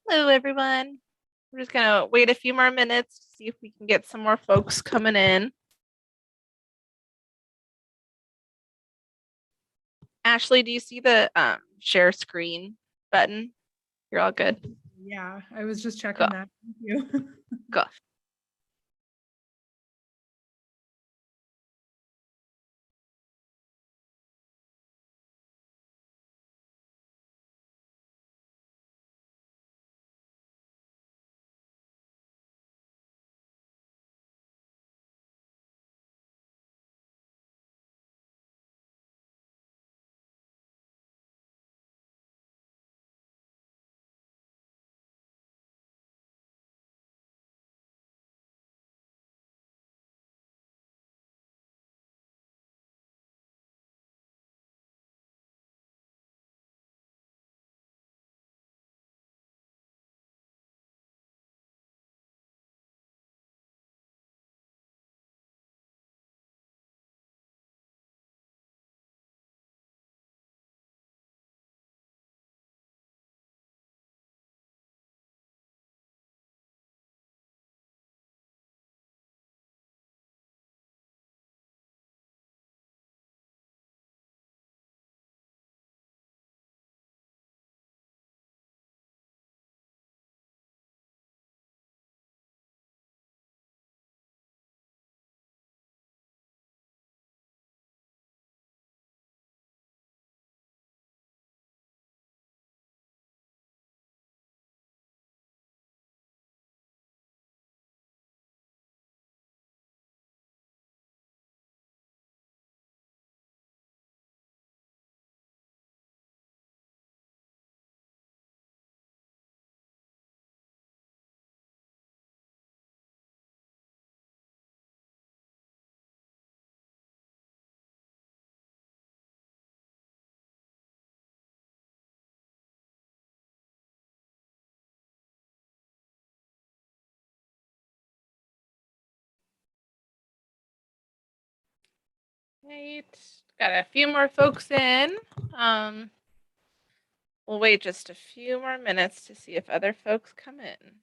Hello, everyone. We're just going to wait a few more minutes to see if we can get some more folks coming in. Ashley, do you see the share screen button? You're all good. Yeah, I was just checking that. Thank you. Go. Right. Got a few more folks in. We'll wait just a few more minutes to see if other folks come in.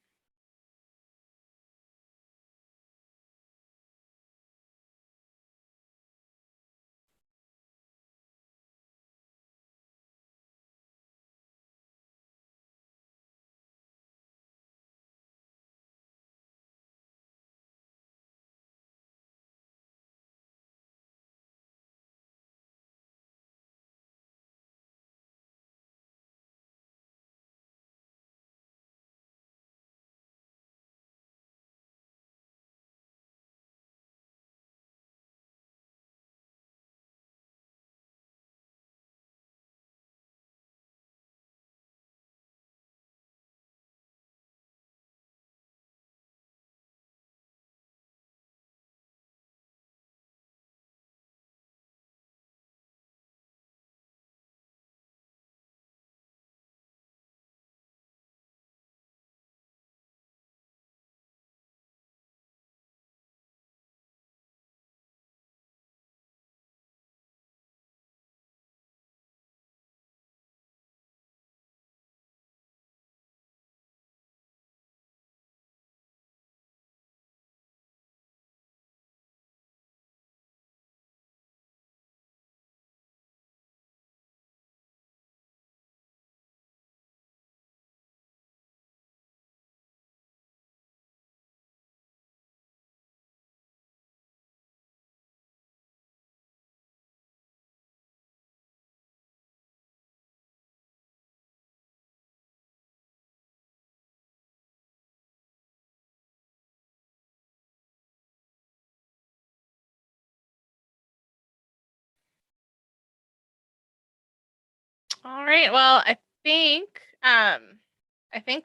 All right. Well, I think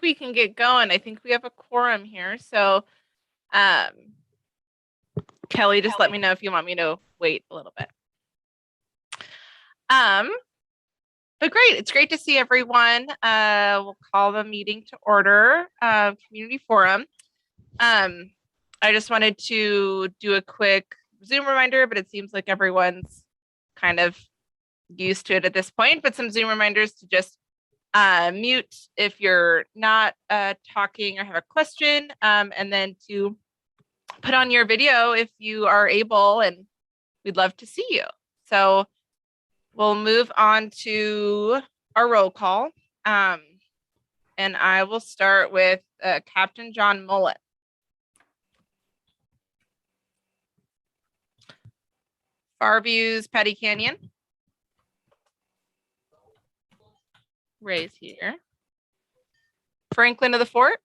we can get going. I think we have a quorum here. So, Kelly, just let me know if you want me to wait a little bit. But great. It's great to see everyone. We'll call the meeting to order, community forum. I just wanted to do a quick Zoom reminder, but it seems like everyone's kind of used to it at this point, but some Zoom reminders to just Mute if you're not talking or have a question, and then to put on your video if you are able, and we'd love to see you. So we'll move on to our roll call. And I will start with Captain John Mullen. Farview's Petty Canyon. Ray's here. Franklin of the Fort.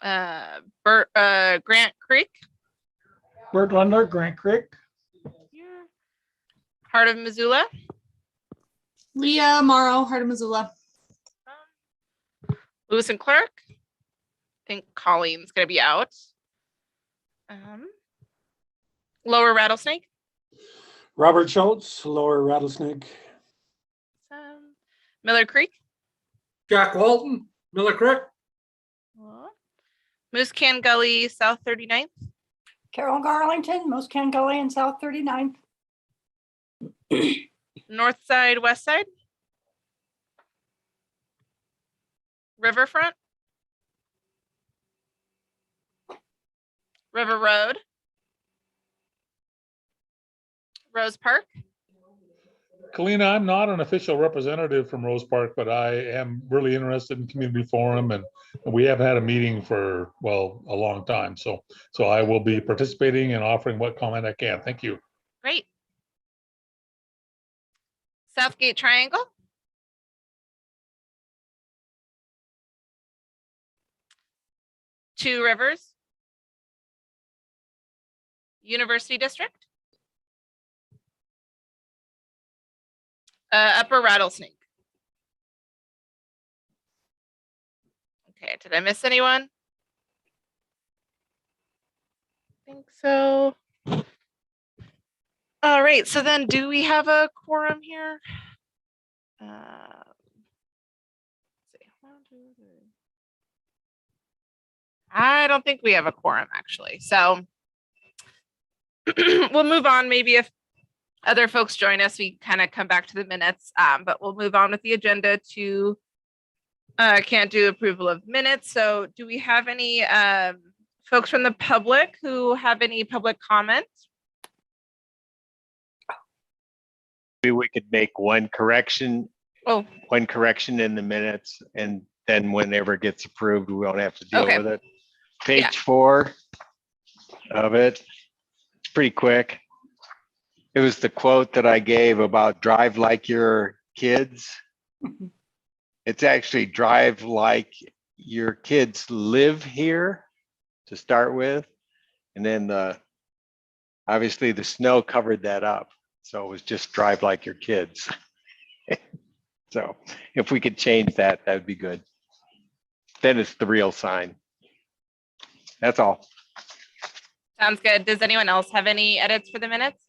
Grant Creek. Bert Lundler, Grant Creek. Heart of Missoula. Leah Morrow, Heart of Missoula. Lewis and Clark. I think Colleen's going to be out. Lower Rattlesnake. Robert Schultz, Lower Rattlesnake. Miller Creek. Jack Walton, Miller Creek. Moose Can Gully, South 39th. Carol Garlington, Moose Can Gully and South 39th. North Side, West Side. Riverfront. River Road. Rose Park. Kalina, I'm not an official representative from Rose Park, but I am really interested in community forum, and we haven't had a meeting for, well, a long time. So I will be participating and offering what comment I can. Thank you. Great. Southgate Triangle. Two Rivers. University District. Upper Rattlesnake. Okay, did I miss anyone? I think so. All right, so then do we have a quorum here? Let's see. 1, 2, 3. I don't think we have a quorum actually. So we'll move on. Maybe if other folks join us, we kind of come back to the minutes, but we'll move on with the agenda to can't do approval of minutes. So do we have any folks from the public who have any public comments? Maybe we could make one correction. Oh, One correction in the minutes, and then whenever it gets approved, we won't have to deal Okay. with it. Page 4 of it. It's pretty quick. It was the quote that I gave about drive like your kids. It's actually drive like your kids live here to start with. And then obviously the snow covered that up. So it was just drive like your kids. So if we could change that, that would be good. Then it's the real sign. That's all. sounds good. Does anyone else have any edits for the minutes?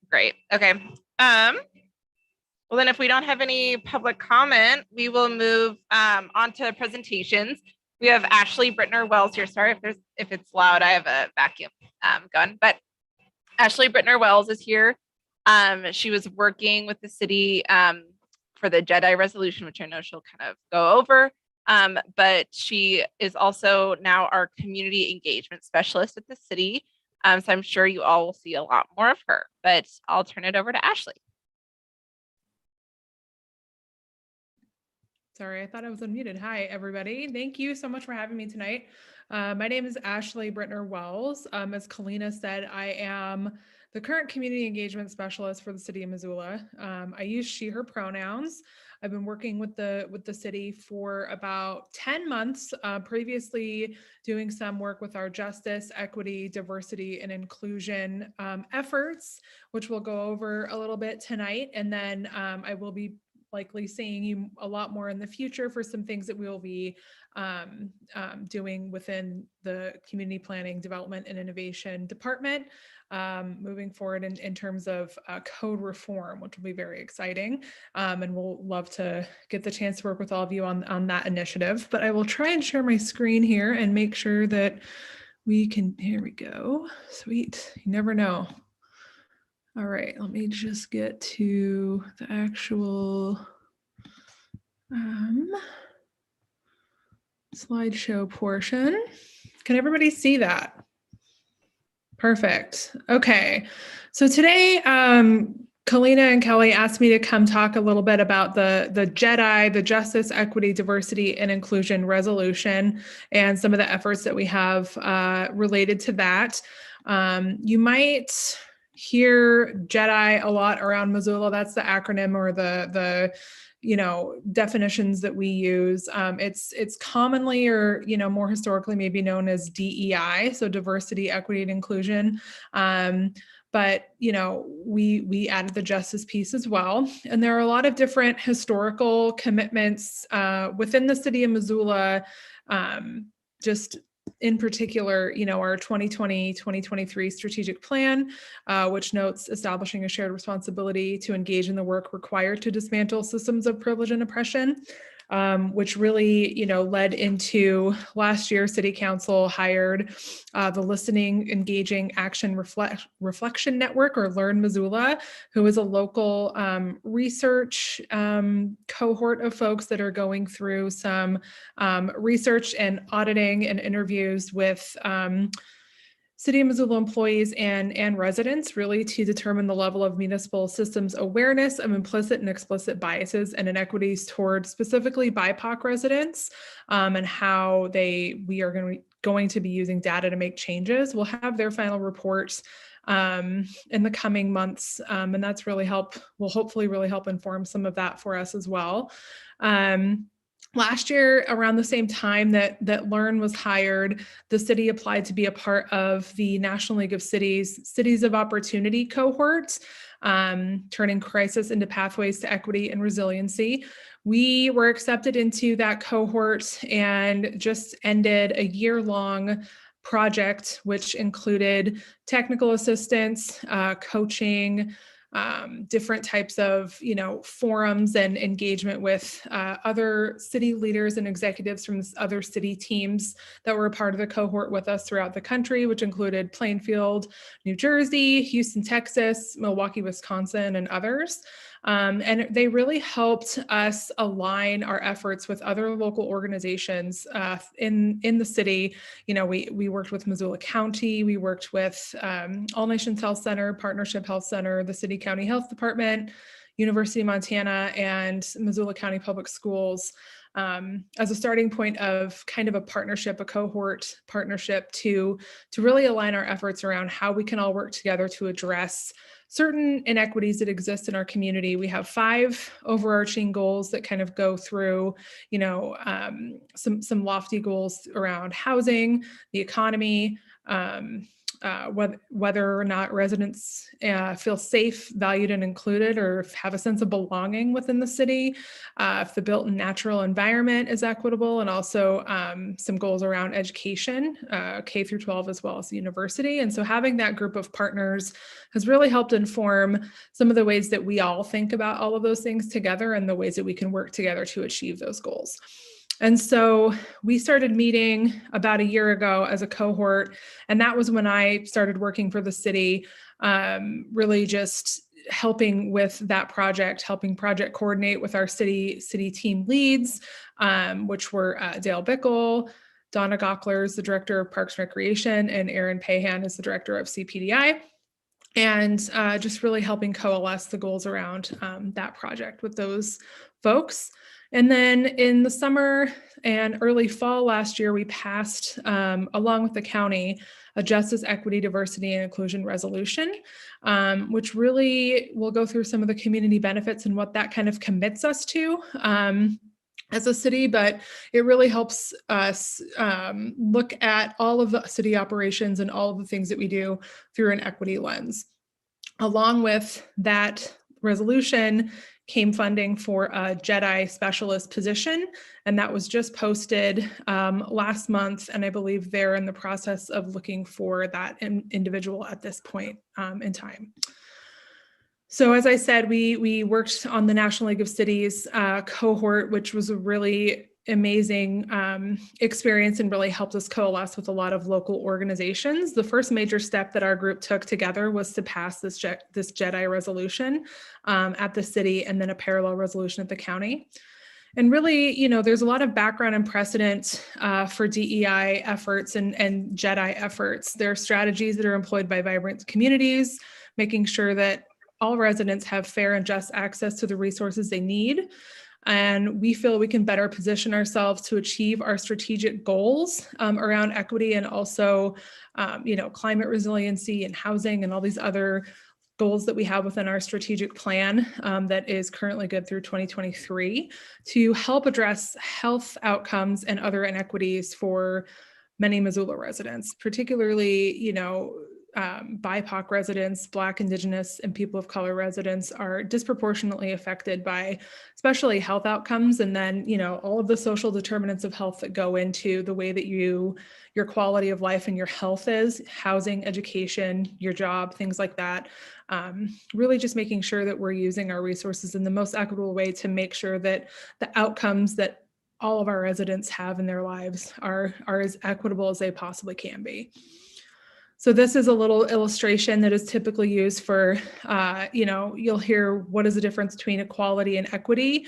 Great. Okay. Well, then if we don't have any public comment, we will move on to presentations. We have Ashley Brittner Wells here. Sorry if it's loud. I have a vacuum going, but Ashley Brittner Wells is here. She was working with the city for the JEDI resolution, which I know she'll kind of go over. But she is also now our community engagement specialist at the city. So I'm sure you all will see a lot more of her, but I'll turn it over to Ashley. Sorry, I thought I was unmuted. Hi, everybody. Thank you so much for having me tonight. My name is Ashley Brittner Wells. As Kalina said, I am the current community engagement specialist for the city of Missoula. I use she, her pronouns. I've been working with the city for about 10 months, previously doing some work with our justice, equity, diversity, and inclusion efforts, which we'll go over a little bit tonight. And then I will be likely seeing you a lot more in the future for some things that we will be doing within the community planning, development, and innovation department moving forward in terms of code reform, which will be very exciting. And we'll love to get the chance to work with all of you on that initiative. But I will try and share my screen here and make sure that here we go. Sweet. You never know. All right, let me just get to the actual slideshow portion. Can everybody see that? Perfect. Okay. So today, Kalina and Kelly asked me to come talk a little bit about the JEDI, the Justice, Equity, Diversity, and Inclusion Resolution, and some of the efforts that we have related to that. You might hear JEDI a lot around Missoula. That's the acronym or the definitions that we use. It's commonly, or more historically, maybe known as DEI, so diversity, equity, and inclusion. But we added the justice piece as well, and there are a lot of different historical commitments within the city of Missoula. Just in particular, our 2020-2023 strategic plan, which notes establishing a shared responsibility to engage in the work required to dismantle systems of privilege and oppression, which really, led into last year. City Council hired the Listening, Engaging, Action, Reflection Network, or Learn Missoula, who is a local research cohort of folks that are going through some research and auditing and interviews with City of Missoula employees and residents, really to determine the level of municipal systems awareness of implicit and explicit biases and inequities toward specifically BIPOC residents, and how we are going to be using data to make changes. We'll have their final reports in the coming months, and that's will hopefully really help inform some of that for us as well. Last year, around the same time that Learn was hired, the city applied to be a part of the National League of Cities of Opportunity cohort, turning crisis into pathways to equity and resiliency. We were accepted into that cohort and just ended a year-long project, which included technical assistance, coaching, different types of, forums and engagement with other city leaders and executives from other city teams that were a part of the cohort with us throughout the country, which included Plainfield, New Jersey, Houston, Texas, Milwaukee, Wisconsin, and others. And they really helped us align our efforts with other local organizations in the city. We worked with Missoula County, we worked with All Nations Health Center, Partnership Health Center, the City County Health Department, University of Montana, and Missoula County Public Schools, as a starting point of kind of a partnership, a cohort partnership to really align our efforts around how we can all work together to address certain inequities that exist in our community. We have 5 overarching goals that kind of go through, some lofty goals around housing, the economy, whether or not residents feel safe, valued, and included, or have a sense of belonging within the city, if the built and natural environment is equitable, and also some goals around education, K through 12, as well as the university. And so having that group of partners has really helped inform some of the ways that we all think about all of those things together and the ways that we can work together to achieve those goals. And so we started meeting about a year ago as a cohort, and that was when I started working for the city, really just helping with that project, helping project coordinate with our city team leads, which were Dale Bickle, Donna Gockler is the director of Parks and Recreation, and Erin Pahan is the director of CPDI. And just really helping coalesce the goals around that project with those folks. And then in the summer and early fall last year, we passed, along with the county, a Justice, Equity, Diversity, and Inclusion Resolution, which really will go through some of the community benefits and what that kind of commits us to as a city, but it really helps us look at all of the city operations and all of the things that we do through an equity lens. Along with that resolution came funding for a JEDI specialist position, and that was just posted last month, and I believe they're in the process of looking for that individual at this point in time. So as I said, we worked on the National League of Cities cohort, which was a really amazing experience and really helped us coalesce with a lot of local organizations. The first major step that our group took together was to pass this JEDI resolution at the city, and then a parallel resolution at the county. And really, you know, there's a lot of background and precedent for DEI efforts and JEDI efforts. There are strategies that are employed by vibrant communities, making sure that all residents have fair and just access to the resources they need. And we feel we can better position ourselves to achieve our strategic goals around equity, and also, you know, climate resiliency and housing and all these other goals that we have within our strategic plan that is currently good through 2023, to help address health outcomes and other inequities for many Missoula residents, particularly, you know, BIPOC residents, Black, Indigenous, and people of color residents are disproportionately affected by especially health outcomes. And then, you know, all of the social determinants of health that go into the way that your quality of life and your health is, housing, education, your job, things like that. Really just making sure that we're using our resources in the most equitable way to make sure that the outcomes that all of our residents have in their lives are as equitable as they possibly can be. So this is a little illustration that is typically used for, you know, you'll hear what is the difference between equality and equity.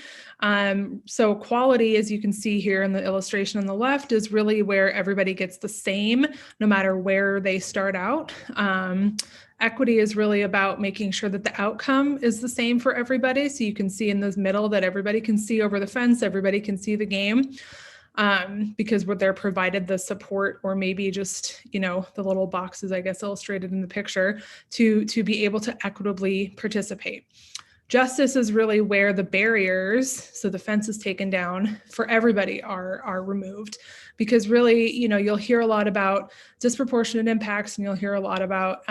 So equality, as you can see here in the illustration on the left, is really where everybody gets the same, no matter where they start out. Equity is really about making sure that the outcome is the same for everybody. So you can see in this middle that everybody can see over the fence, everybody can see the game. Because they're provided the support, or maybe just, you know, the little boxes, I guess, illustrated in the picture, to be able to equitably participate. Justice is really where the barriers, so the fence is taken down, for everybody are removed. Because really, you know, you'll hear a lot about disproportionate impacts, and you'll hear a lot about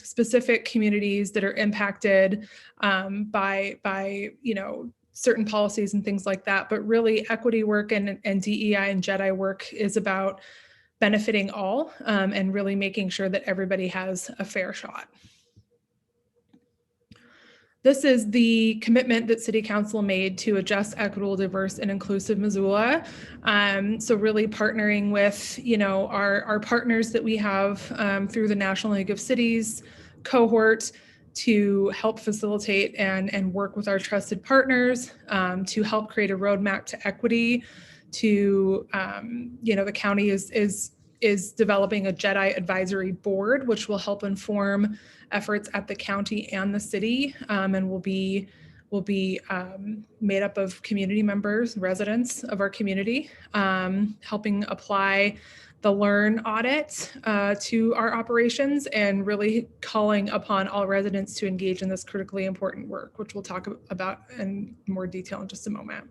specific communities that are impacted by, you know, certain policies and things like that. But really, equity work and DEI and JEDI work is about benefiting all, and really making sure that everybody has a fair shot. This is the commitment that City Council made to a just, equitable, diverse, and inclusive Missoula. So really partnering with, you know, our partners that we have through the National League of Cities cohort, to help facilitate and work with our trusted partners, to help create a roadmap to equity. To, you know, the county is developing a JEDI advisory board, which will help inform efforts at the county and the city, and will be made up of community members, residents of our community, helping apply the LEARN audit to our operations, and really calling upon all residents to engage in this critically important work, which we'll talk about in more detail in just a moment.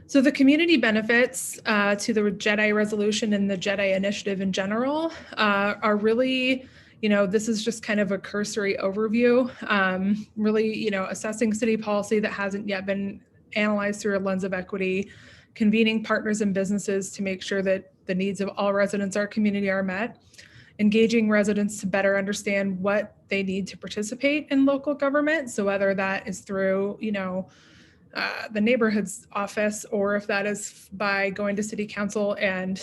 So the community benefits to the JEDI resolution and the JEDI initiative in general are really, you know, this is just kind of a cursory overview, really, you know, assessing city policy that hasn't yet been analyzed through a lens of equity, convening partners and businesses to make sure that the needs of all residents of our community are met, engaging residents to better understand what they need to participate in local government. So whether that is through, you know, the neighborhood's office, or if that is by going to city council and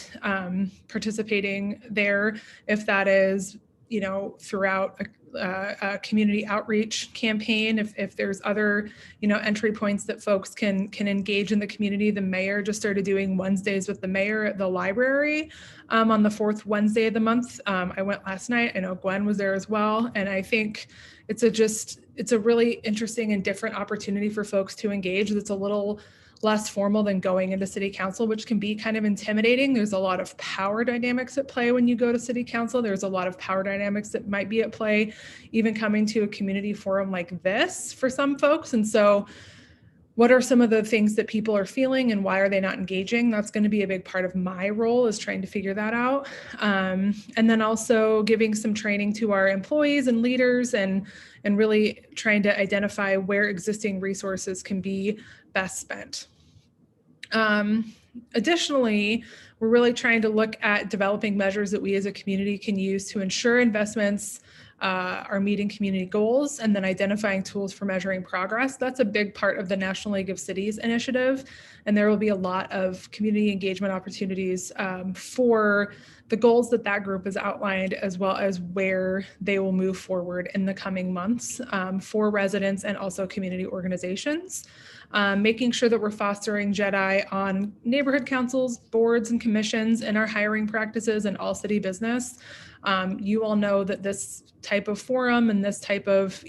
participating there, if that is, you know, throughout a community outreach campaign, if there's other, you know, entry points that folks can engage in the community. The mayor just started doing Wednesdays with the mayor at the library on the fourth Wednesday of the month. I went last night. I know Gwen was there as well, and I think it's a really interesting and different opportunity for folks to engage. That's a little less formal than going into city council, which can be kind of intimidating. There's a lot of power dynamics at play when you go to city council. There's a lot of power dynamics that might be at play even coming to a community forum like this for some folks. And so what are some of the things that people are feeling, and why are they not engaging? That's going to be a big part of my role, is trying to figure that out. And then also giving some training to our employees and leaders, and really trying to identify where existing resources can be best spent. Additionally, we're really trying to look at developing measures that we as a community can use to ensure investments our meeting community goals, and then identifying tools for measuring progress. That's a big part of the National League of Cities initiative. And there will be a lot of community engagement opportunities for the goals that that group has outlined, as well as where they will move forward in the coming months for residents and also community organizations. Making sure that we're fostering JEDI on neighborhood councils, boards, and commissions in our hiring practices and all city business. You all know that this type of forum and this type of,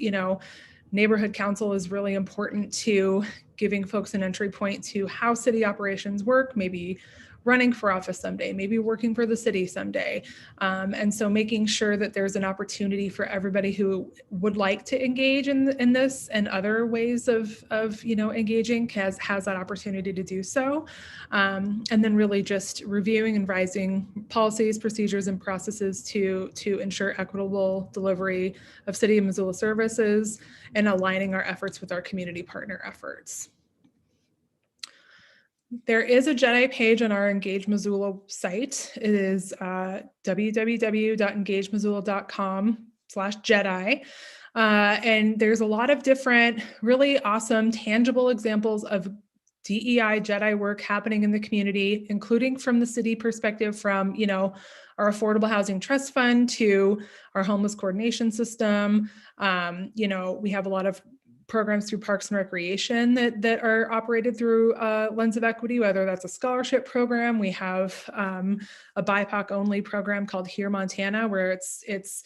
neighborhood council is really important to giving folks an entry point to how city operations work, maybe running for office someday, maybe working for the city someday. And so making sure that there's an opportunity for everybody who would like to engage in this and other ways of engaging has that opportunity to do so. And then really just reviewing and revising policies, procedures, and processes to ensure equitable delivery of City of Missoula services and aligning our efforts with our community partner efforts. There is a JEDI page on our Engage Missoula site. It is www.engagemissoula.com/JEDI. And there's a lot of different really awesome, tangible examples of DEI JEDI work happening in the community, including from the city perspective, from, our Affordable Housing Trust Fund to our homeless coordination system. We have a lot of programs through Parks and Recreation that are operated through a lens of equity, whether that's a scholarship program. We have a BIPOC only program called Here Montana, where it's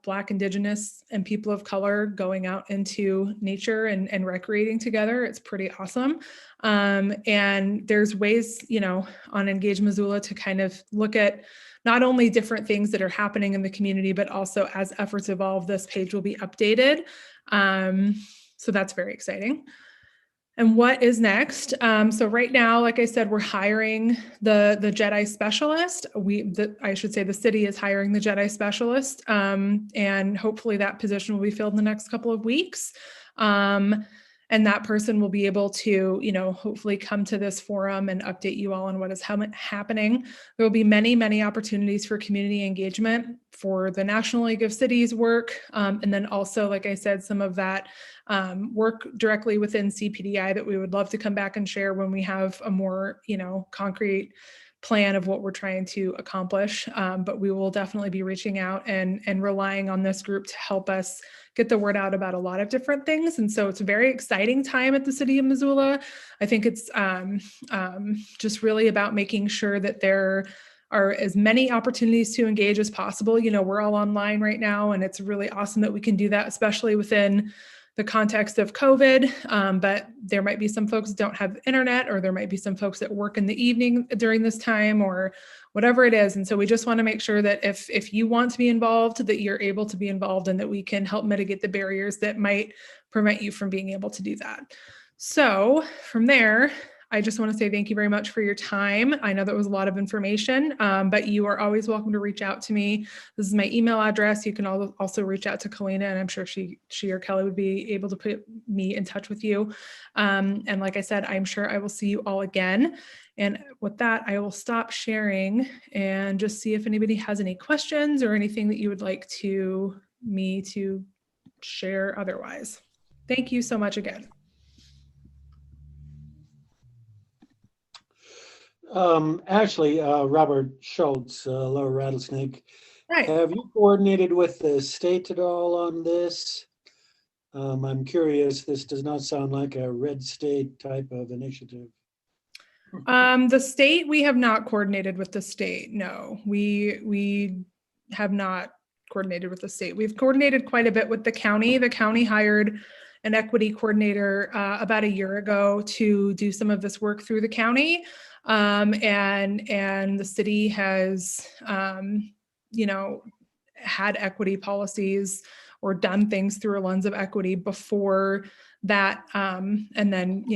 Black, Indigenous, and people of color going out into nature and recreating together. It's pretty awesome. And there's ways, on Engage Missoula to kind of look at not only different things that are happening in the community, but also as efforts evolve, this page will be updated. So that's very exciting. And what is next? So right now, like I said, we're hiring the JEDI specialist. I should say the city is hiring the JEDI specialist, and hopefully that position will be filled in the next couple of weeks. And that person will be able to, hopefully come to this forum and update you all on what is happening. There will be many, many opportunities for community engagement for the National League of Cities work. And then also, like I said, some of that work directly within CPDI that we would love to come back and share when we have a more, concrete plan of what we're trying to accomplish. But we will definitely be reaching out and relying on this group to help us get the word out about a lot of different things. And so it's a very exciting time at the City of Missoula. I think it's just really about making sure that there are as many opportunities to engage as possible. We're all online right now, and it's really awesome that we can do that, especially within the context of COVID, but there might be some folks that don't have internet, or there might be some folks that work in the evening during this time, or whatever it is. And so we just want to make sure that if you want to be involved, that you're able to be involved, and that we can help mitigate the barriers that might prevent you from being able to do that. So from there, I just want to say thank you very much for your time. I know that was a lot of information, but you are always welcome to reach out to me. This is my email address. You can also reach out to Kalina, and I'm sure she or Kelly would be able to put me in touch with you. And like I said, I'm sure I will see you all again. And with that, I will stop sharing and just see if anybody has any questions or anything that you would like me to share otherwise. Thank you so much again. Ashley, Robert Schultz, Lower Rattlesnake. Right. Have you coordinated with the state at all on this? I'm curious, this does not sound like a red state type of initiative. The state, we have not coordinated with the state. No, we have not coordinated with the state. We've coordinated quite a bit with the county. The county hired an equity coordinator about a year ago to do some of this work through the county. And the city has, had equity policies or done things through a lens of equity before that. And then,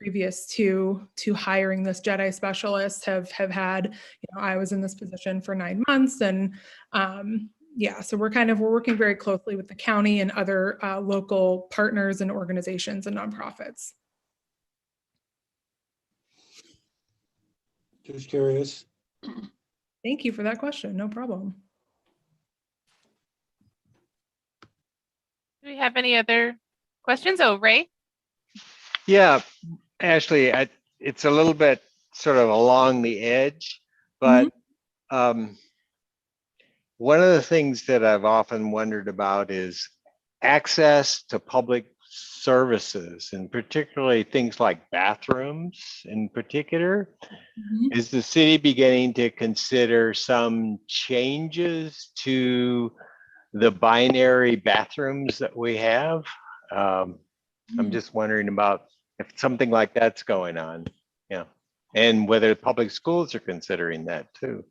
previous to hiring this JEDI specialist have had, I was in this position for 9 months, and so we're working very closely with the county and other local partners and organizations and nonprofits. Just curious. Thank you for that question. No problem. Do we have any other questions? Oh, Ray? Yeah, Ashley, it's a little bit sort of along the edge, but one of the things that I've often wondered about is access to public services, and particularly things like bathrooms in particular. Mhm. Is the city beginning to consider some changes to the binary bathrooms that we have? I'm just wondering about if something like that's going on. Yeah. And whether public schools are considering that too.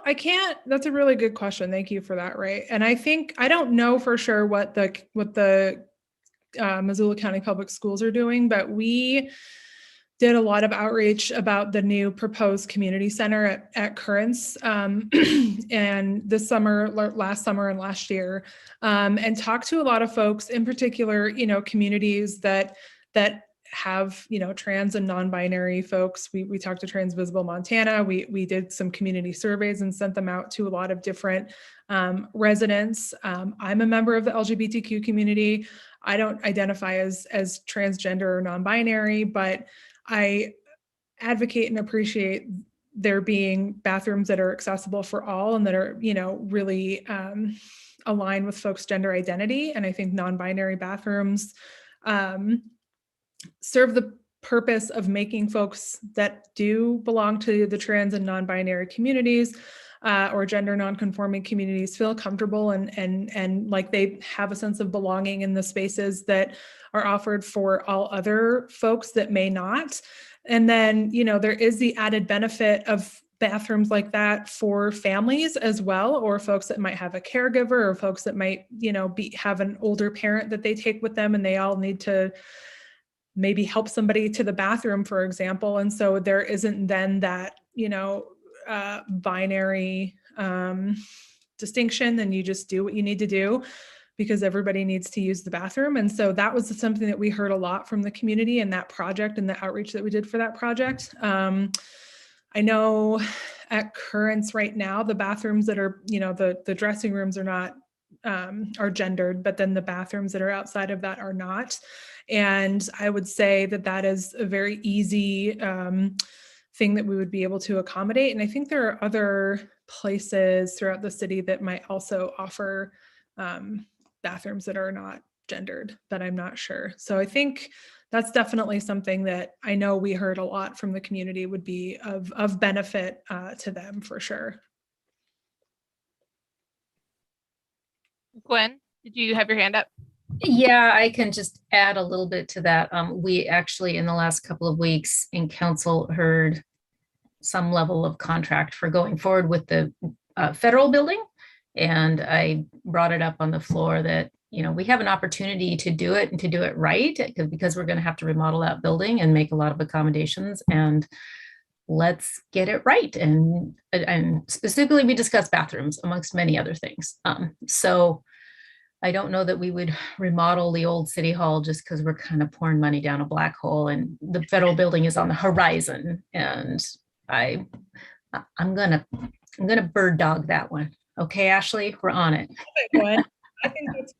I can't, that's a really good question. Thank you for that, Ray. And I think, I don't know for sure what the Missoula County Public Schools are doing, but we did a lot of outreach about the new proposed community center at Currents and this summer, last summer and last year, and talked to a lot of folks, in particular, communities that have, trans and non-binary folks. We talked to Trans Visible Montana. We did some community surveys and sent them out to a lot of different residents. I'm a member of the LGBTQ community. I don't identify as transgender or non-binary, but I advocate and appreciate there being bathrooms that are accessible for all and that are, really aligned with folks' gender identity. And I think non-binary bathrooms serve the purpose of making folks that do belong to the trans and non-binary communities or gender non-conforming communities feel comfortable and like they have a sense of belonging in the spaces that are offered for all other folks that may not. And then, there is the added benefit of bathrooms like that for families as well, or folks that might have a caregiver, or folks that might, have an older parent that they take with them and they all need to maybe help somebody to the bathroom, for example. And so there isn't then that, binary distinction, and you just do what you need to do because everybody needs to use the bathroom. And so that was something that we heard a lot from the community in that project and the outreach that we did for that project. I know at Currents right now, the bathrooms that are, the dressing rooms are not, are gendered, but then the bathrooms that are outside of that are not. And I would say that that is a very easy thing that we would be able to accommodate. And I think there are other places throughout the city that might also offer bathrooms that are not gendered, but I'm not sure. So I think that's definitely something that I know we heard a lot from the community would be of benefit to them for sure. Gwen, did you have your hand up? Yeah, I can just add a little bit to that. We actually, in the last couple of weeks in council, heard some level of contract for going forward with the federal building. And I brought it up on the floor that, we have an opportunity to do it and to do it right, because we're going to have to remodel that building and make a lot of accommodations, and let's get it right. And specifically, we discussed bathrooms amongst many other things. So I don't know that we would remodel the old city hall just because we're kind of pouring money down a black hole, and the federal building is on the horizon. And I'm gonna bird dog that one. Okay, Ashley, we're on it. I think that's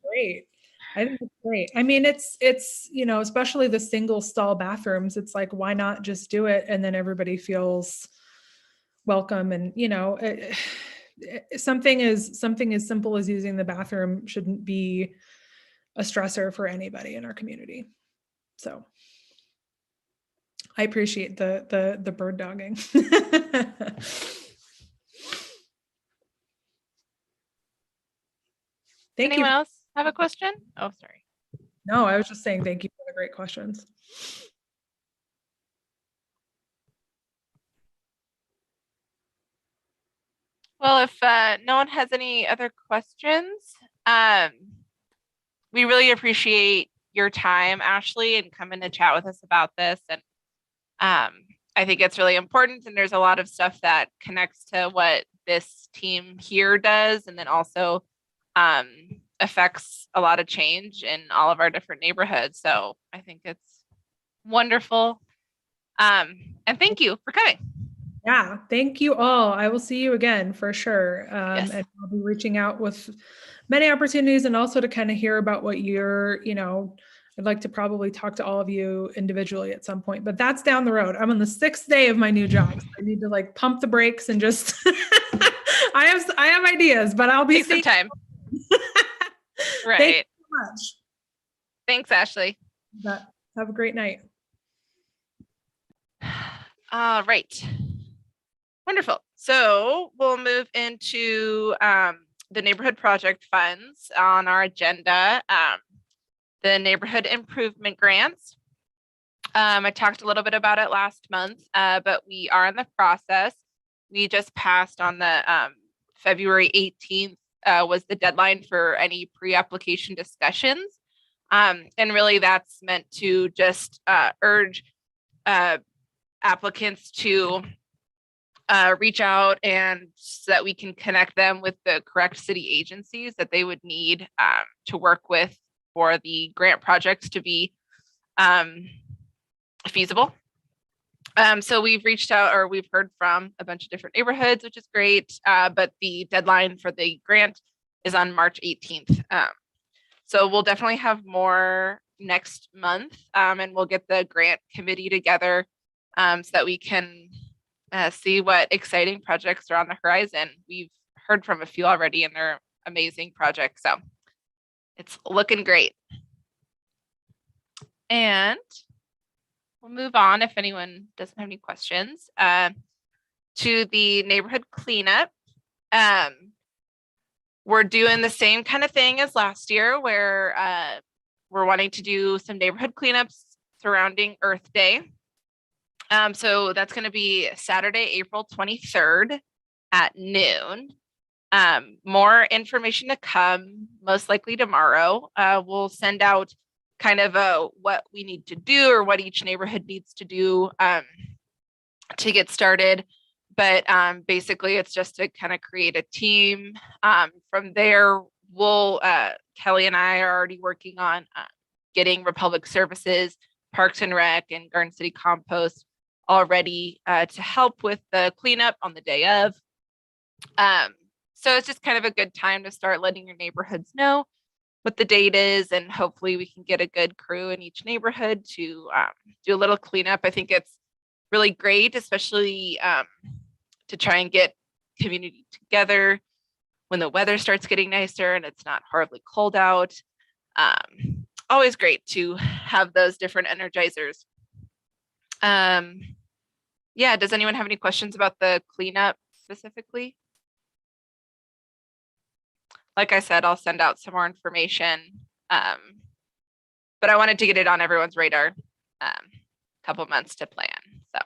great. I mean, it's, especially the single stall bathrooms, it's like, why not just do it? And then everybody feels welcome. And, something as simple as using the bathroom shouldn't be a stressor for anybody in our community. So I appreciate the bird dogging. Anyone else have a question? Oh, sorry. No, I was just saying thank you for the great questions. Well, if no one has any other questions, we really appreciate your time, Ashley, and coming to chat with us about this. And I think it's really important, and there's a lot of stuff that connects to what this team here does, and then also affects a lot of change in all of our different neighborhoods. So I think it's wonderful. And thank you for coming. Yeah, thank you all. I will see you again for sure. Yes. And I'll be reaching out with many opportunities, and also to kind of hear about what you're, I'd like to probably talk to all of you individually at some point, but that's down the road. I'm on the 6th day of my new job. So I need to like pump the brakes and just, I have ideas, but I'll be Take some time. Right. Thank you so much. Thanks, Ashley. Have a great night. All right. Wonderful. So we'll move into the neighborhood project funds on our agenda. The neighborhood improvement grants. I talked a little bit about it last month, but we are in the process. We just passed on the February 18th was the deadline for any pre-application discussions. And really that's meant to just urge applicants to reach out and so that we can connect them with the correct city agencies that they would need to work with for the grant projects to be feasible. So we've reached out, or we've heard from a bunch of different neighborhoods, which is great, but the deadline for the grant is on March 18th. So we'll definitely have more next month, and we'll get the grant committee together so that we can see what exciting projects are on the horizon. We've heard from a few already, and they're amazing projects. So it's looking great. And we'll move on if anyone doesn't have any questions to the neighborhood cleanup. We're doing the same kind of thing as last year where we're wanting to do some neighborhood cleanups surrounding Earth Day. So that's going to be Saturday, April 23rd at noon. More information to come, most likely tomorrow. We'll send out kind of what we need to do or what each neighborhood needs to do to get started. But basically it's just to kind of create a team. From there, Kelly and I are already working on getting Republic Services, Parks and Rec, and Garden City Compost all ready to help with the cleanup on the day of. So it's just kind of a good time to start letting your neighborhoods know what the date is, and hopefully we can get a good crew in each neighborhood to do a little cleanup. I think it's really great, especially to try and get community together when the weather starts getting nicer and it's not horribly cold out. Always great to have those different energizers. Yeah, does anyone have any questions about the cleanup specifically? Like I said, I'll send out some more information, but I wanted to get it on everyone's radar. Couple months to plan. So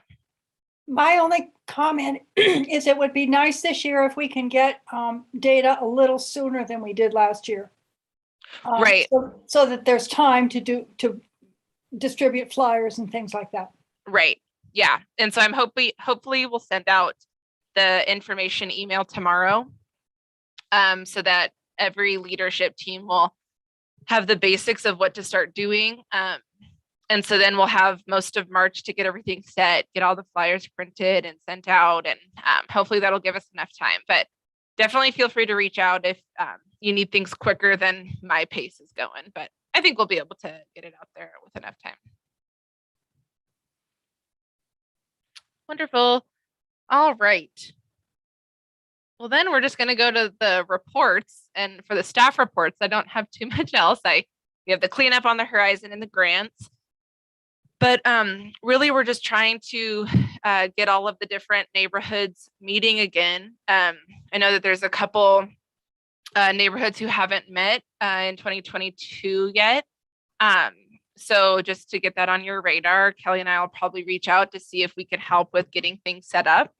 My only comment is it would be nice this year if we can get data a little sooner than we did last year. Right. So that there's time to distribute flyers and things like that. Right. Yeah. And so I'm hopefully we'll send out the information email tomorrow so that every leadership team will have the basics of what to start doing. And so then we'll have most of March to get everything set, get all the flyers printed and sent out. And hopefully that'll give us enough time. But definitely feel free to reach out if you need things quicker than my pace is going. But I think we'll be able to get it out there with enough time. Wonderful. All right. Well, then we're just going to go to the reports. And for the staff reports, I don't have too much else. We have the cleanup on the horizon and the grants. But really, we're just trying to get all of the different neighborhoods meeting again. I know that there's a couple neighborhoods who haven't met in 2022 yet. So just to get that on your radar, Kelly and I will probably reach out to see if we can help with getting things set up.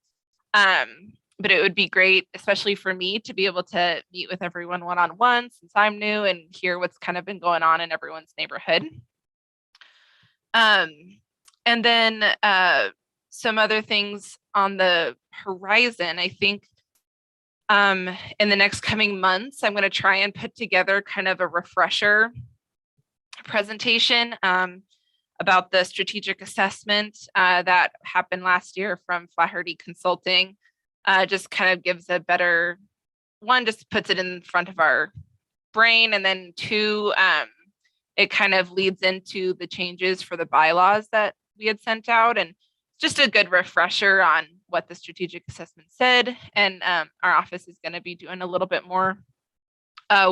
But it would be great, especially for me, to be able to meet with everyone one-on-one since I'm new and hear what's kind of been going on in everyone's neighborhood. And then some other things on the horizon. I think in the next coming months, I'm going to try and put together kind of a refresher presentation about the strategic assessment that happened last year from Flaherty Consulting. Just kind of gives a better one, just puts it in front of our brain, and then 2, it kind of leads into the changes for the bylaws that we had sent out, and just a good refresher on what the strategic assessment said. And our office is going to be doing a little bit more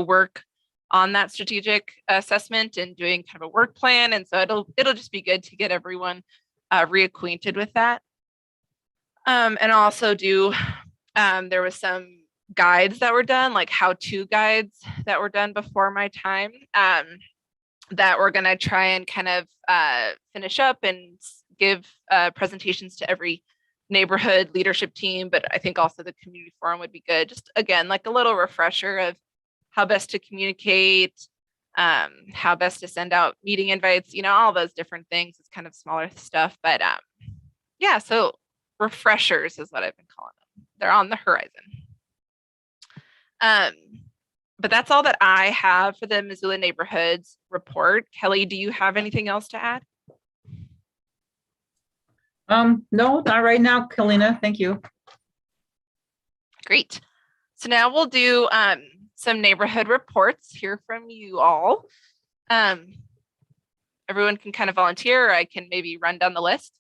work on that strategic assessment and doing kind of a work plan. And so it'll just be good to get everyone reacquainted with that. And also there was some guides that were done, like how-to guides that were done before my time, that we're going to try and kind of finish up and give presentations to every neighborhood leadership team. But I think also the community forum would be good. Just again, like a little refresher of how best to communicate, how best to send out meeting invites, all those different things. It's kind of smaller stuff, but yeah, so refreshers is what I've been calling them. They're on the horizon. But that's all that I have for the Missoula Neighborhoods report. Kelly, do you have anything else to add? No, not right now, Kalina. Thank you. Great. So now we'll do some neighborhood reports, hear from you all. Everyone can kind of volunteer, or I can maybe run down the list.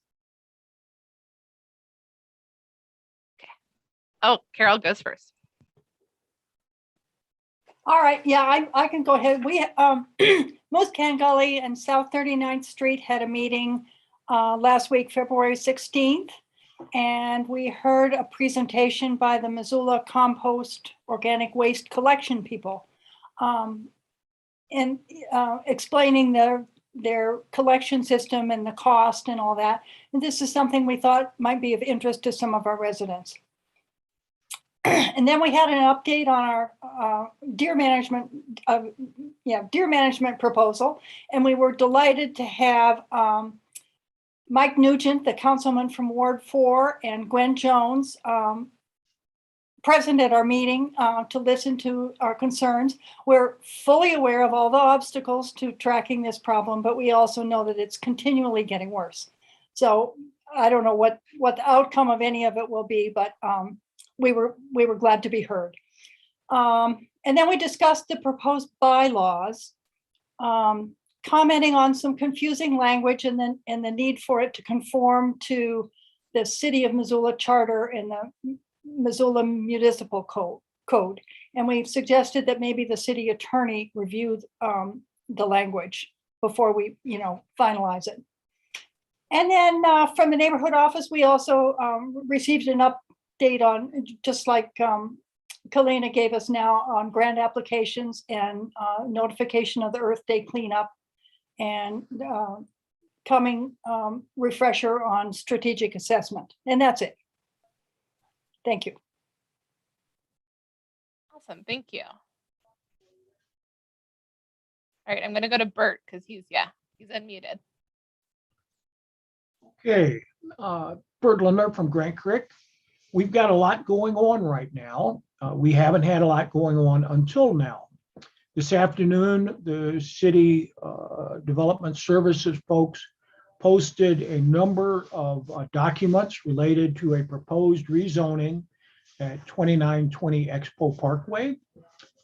Okay. Oh, Carol goes first. All right, yeah, I can go ahead. We, Moose Can Gully and South 39th Street had a meeting last week, February 16th. And we heard a presentation by the Missoula Compost Organic Waste Collection people, and explaining their collection system and the cost and all that. And this is something we thought might be of interest to some of our residents. And then we had an update on our deer management proposal, and we were delighted to have Mike Nugent, the councilman from Ward 4, and Gwen Jones present at our meeting to listen to our concerns. We're fully aware of all the obstacles to tracking this problem, but we also know that it's continually getting worse. So I don't know what the outcome of any of it will be, but we were glad to be heard. And then we discussed the proposed bylaws, commenting on some confusing language and the need for it to conform to the City of Missoula Charter and the Missoula Municipal Code. And we've suggested that maybe the city attorney review the language before we, finalize it. And then from the neighborhood office, we also received an update on, just like Kalina gave us now, on grant applications and notification of the Earth Day cleanup, and coming refresher on strategic assessment. And that's it. Thank you. Awesome, thank you. All right, I'm gonna go to Bert because he's unmuted. Okay, Bert Lindner from Grant Creek. We've got a lot going on right now. We haven't had a lot going on until now. This afternoon, the city development services folks posted a number of documents related to a proposed rezoning at 2920 Expo Parkway.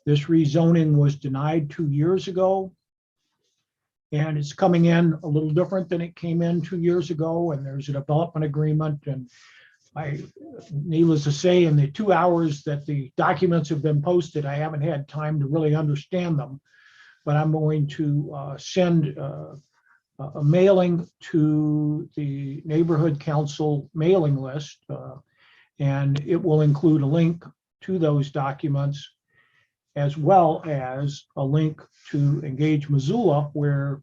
This rezoning was denied 2 years ago, and it's coming in a little different than it came in 2 years ago, and there's a development agreement. And needless to say, in the 2 hours that the documents have been posted, I haven't had time to really understand them, but I'm going to send a mailing to the neighborhood council mailing list, and it will include a link to those documents, as well as a link to Engage Missoula, where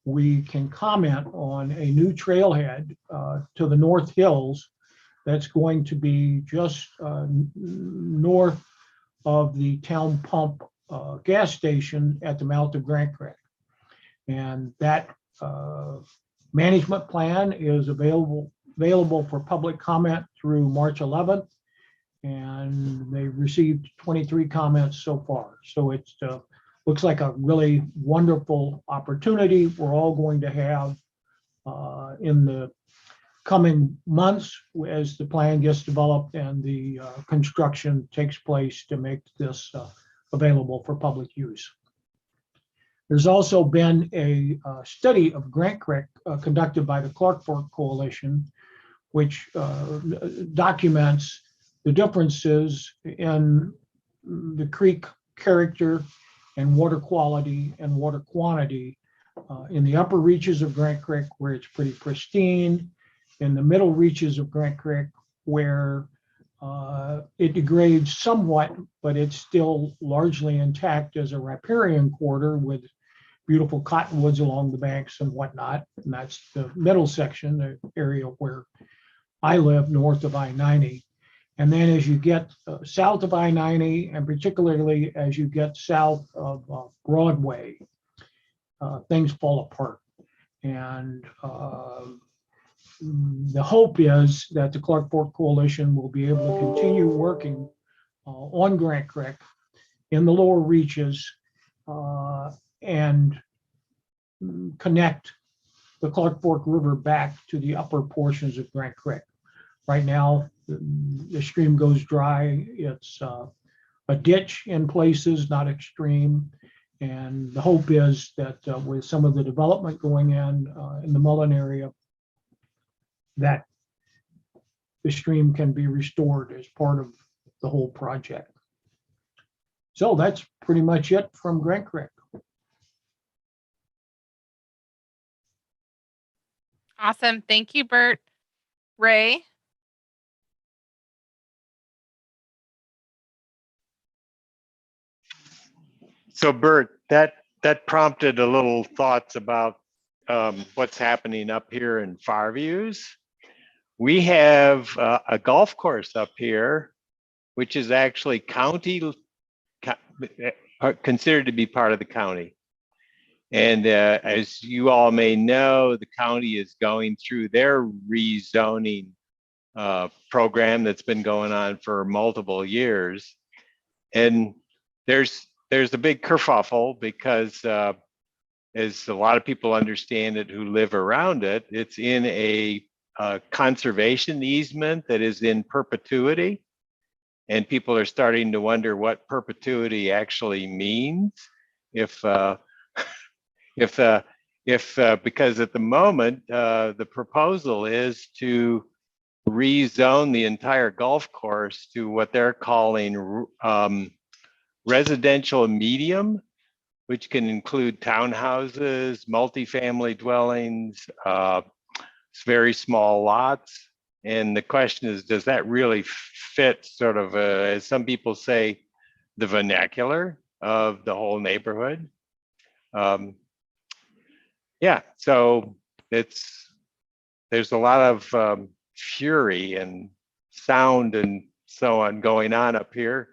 we can comment on a new trailhead to the North Hills that's going to be just north of the town pump gas station at the mouth of Grant Creek. And that management plan is available for public comment through March 11th. And they've received 23 comments so far. So it looks like a really wonderful opportunity we're all going to have in the coming months as the plan gets developed and the construction takes place to make this available for public use. There's also been a study of Grant Creek conducted by the Clark Fork Coalition, which documents the differences in the creek character and water quality and water quantity in the upper reaches of Grant Creek, where it's pretty pristine, in the middle reaches of Grant Creek, where it degrades somewhat, but it's still largely intact as a riparian corridor with beautiful cottonwoods along the banks and whatnot. And that's the middle section, the area where I live, north of I-90. And then as you get south of I-90, and particularly as you get south of Broadway, things fall apart. And the hope is that the Clark Fork Coalition will be able to continue working on Grant Creek in the lower reaches and connect the Clark Fork River back to the upper portions of Grant Creek. Right now, the stream goes dry. It's a ditch in places, not extreme. And the hope is that with some of the development going in the Mullen area, that the stream can be restored as part of the whole project. So that's pretty much it from Grant Creek. Awesome. Thank you, Bert. Ray? So Bert, that prompted a little thoughts about what's happening up here in Farviews. We have a golf course up here, which is actually considered to be part of the county. And as you all may know, the county is going through their rezoning program that's been going on for multiple years. And there's a big kerfuffle because as a lot of people understand it who live around it, it's in a conservation easement that is in perpetuity. And people are starting to wonder what perpetuity actually means because at the moment, the proposal is to rezone the entire golf course to what they're calling residential medium, which can include townhouses, multifamily dwellings, very small lots. And the question is, does that really fit sort of, as some people say, the vernacular of the whole neighborhood? Yeah, so there's a lot of fury and sound and so on going on up here,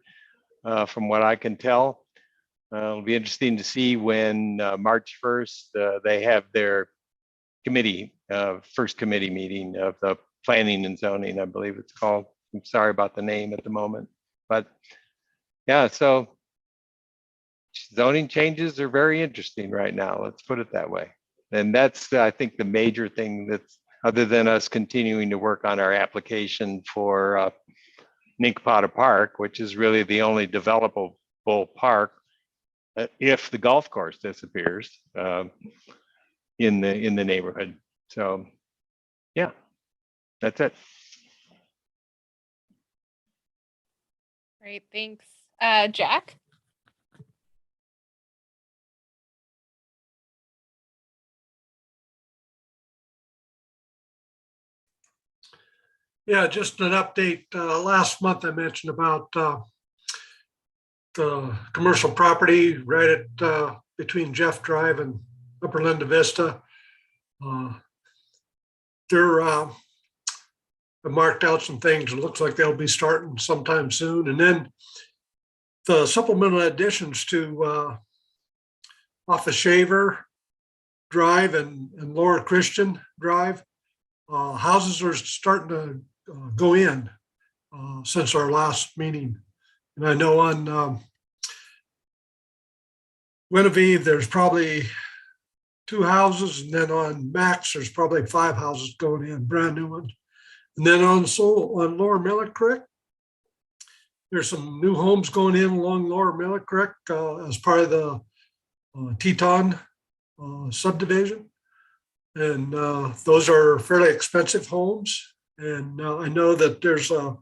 from what I can tell. It'll be interesting to see when March 1st, they have their committee, first committee meeting of the planning and zoning, I believe it's called. I'm sorry about the name at the moment, but yeah, so zoning changes are very interesting right now. Let's put it that way. And that's, I think, the major thing that's, other than us continuing to work on our application for Ninkpata Park, which is really the only developable park, if the golf course disappears in the neighborhood. So, yeah, that's it. Great, thanks. Jack? Yeah, just an update. Last month I mentioned about the commercial property right at between Jeff Drive and Upper Linda Vista. They're marked out some things. It looks like they'll be starting sometime soon. And then the supplemental additions to off of Shaver Drive and Lower Christian Drive, houses are starting to go in since our last meeting. And I know on Winneville, there's probably 2 houses, and then on Max, there's probably 5 houses going in, brand new ones. And then on Lower Miller Creek, There's some new homes going in along Lower Miller Creek as part of the Teton subdivision. And those are fairly expensive homes. And I know that there's a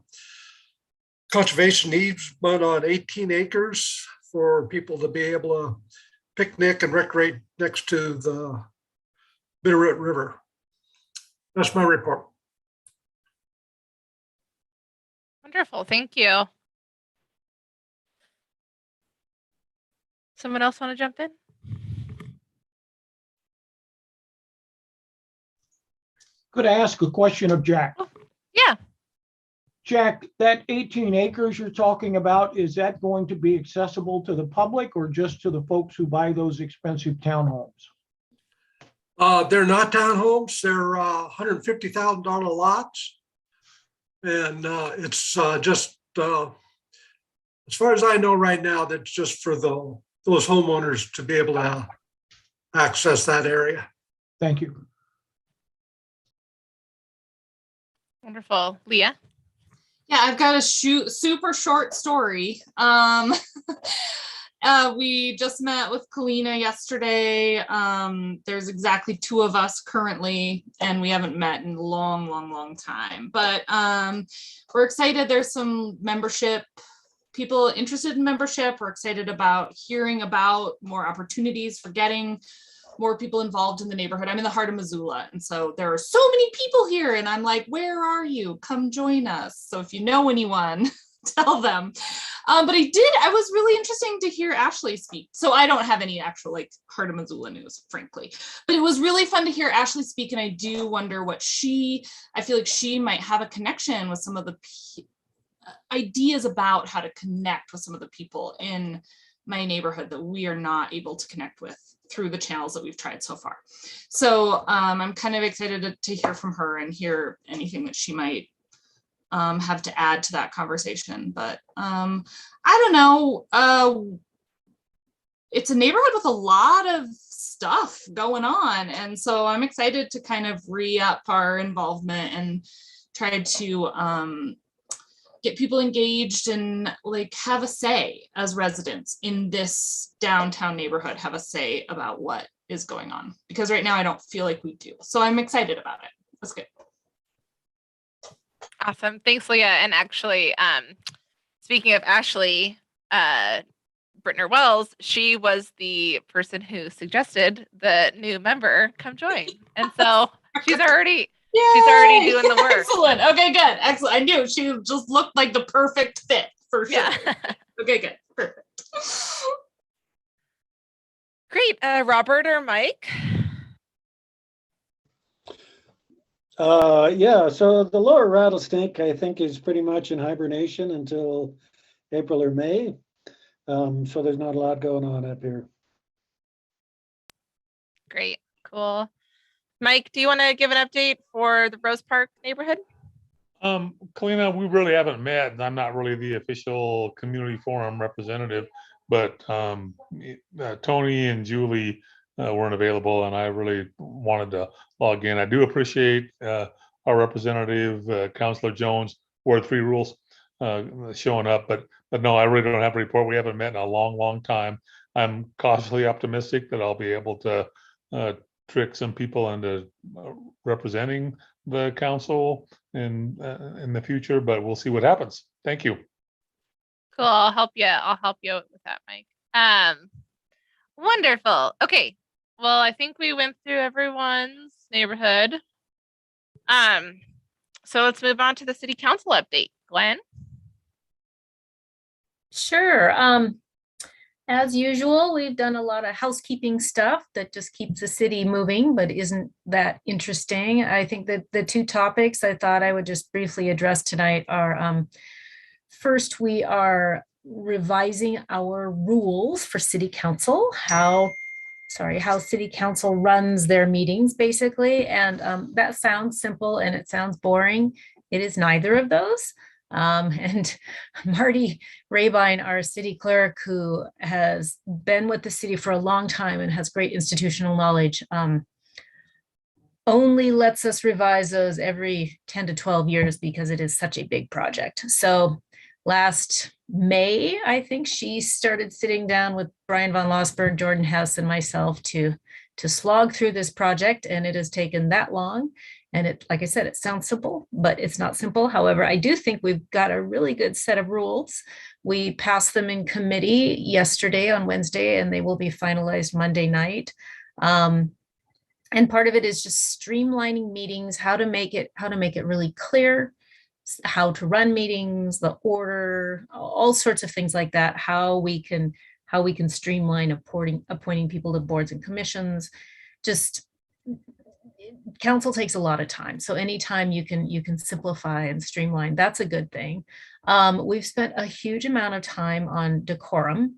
conservation easement on 18 acres for people to be able to picnic and recreate next to the Bitterroot River. That's my report. Wonderful. Thank you. Someone else want to jump in? Could I ask a question of Jack? Yeah. Jack, that 18 acres you're talking about, is that going to be accessible to the public or just to the folks who buy those expensive townhomes? They're not townhomes. They're $150,000 lots. And it's just, as far as I know right now, that's just for those homeowners to be able to access that area. Thank you. Wonderful. Leah? Yeah, I've got a super short story. We just met with Kalina yesterday. There's exactly 2 of us currently, and we haven't met in a long time. But we're excited. There's some membership, people interested in membership. We're excited about hearing about more opportunities for getting more people involved in the neighborhood. I'm in the heart of Missoula, and so there are so many people here, and I'm like, where are you? Come join us. So if you know anyone, tell them. But I was really interesting to hear Ashley speak. So I don't have any actual like heart of Missoula news, frankly, but it was really fun to hear Ashley speak. And I do wonder what I feel like she might have a connection with some of the ideas about how to connect with some of the people in my neighborhood that we are not able to connect with through the channels that we've tried so far. So I'm kind of excited to hear from her and hear anything that she might have to add to that conversation. But I don't know, it's a neighborhood with a lot of stuff going on. And so I'm excited to kind of re-up our involvement and try to get people engaged and like have a say as residents in this downtown neighborhood, have a say about what is going on. Because right now I don't feel like we do. So I'm excited about it. That's good. Awesome. Thanks, Leah. And actually, speaking of Ashley, Brittner Wells, she was the person who suggested the new member come join. And so she's already doing the work. Excellent. Okay, good. Excellent. I knew she just looked like the perfect fit for sure. Yeah. Okay, good. Perfect. Great. Robert or Mike? Yeah, so the lower rattlesnake, I think, is pretty much in hibernation until April or May. So there's not a lot going on up here. Great. Cool. Mike, do you want to give an update for the Rose Park neighborhood? Kalina, we really haven't met, and I'm not really the official community forum representative, but Tony and Julie weren't available, and I really wanted to log in. I do appreciate our representative, Councilor Jones, Ward 3 rules, showing up, but no, I really don't have a report. We haven't met in a long time. I'm cautiously optimistic that I'll be able to trick some people into representing the council in the future, but we'll see what happens. Thank you. Cool. I'll help you. I'll help you out with that, Mike. Wonderful. Okay. Well, I think we went through everyone's neighborhood. So let's move on to the city council update. Glenn? Sure. As usual, we've done a lot of housekeeping stuff that just keeps the city moving, but isn't that interesting. I think that the 2 topics I thought I would just briefly address tonight are, first, we are revising our rules for city council, how city council runs their meetings, basically. And that sounds simple and it sounds boring. It is neither of those. And Marty Rabine, our city clerk, who has been with the city for a long time and has great institutional knowledge, only lets us revise those every 10 to 12 years because it is such a big project. So last May, I think she started sitting down with Brian von Lossberg, Jordan Hess, and myself to slog through this project, and it has taken that long. And it, like I said, it sounds simple, but it's not simple. However, I do think we've got a really good set of rules. We passed them in committee yesterday on Wednesday, and they will be finalized Monday night. And part of it is just streamlining meetings, how to make it really clear, how to run meetings, the order, all sorts of things like that, how we can streamline appointing people to boards and commissions. Just council takes a lot of time. So anytime you can simplify and streamline, that's a good thing. We've spent a huge amount of time on decorum.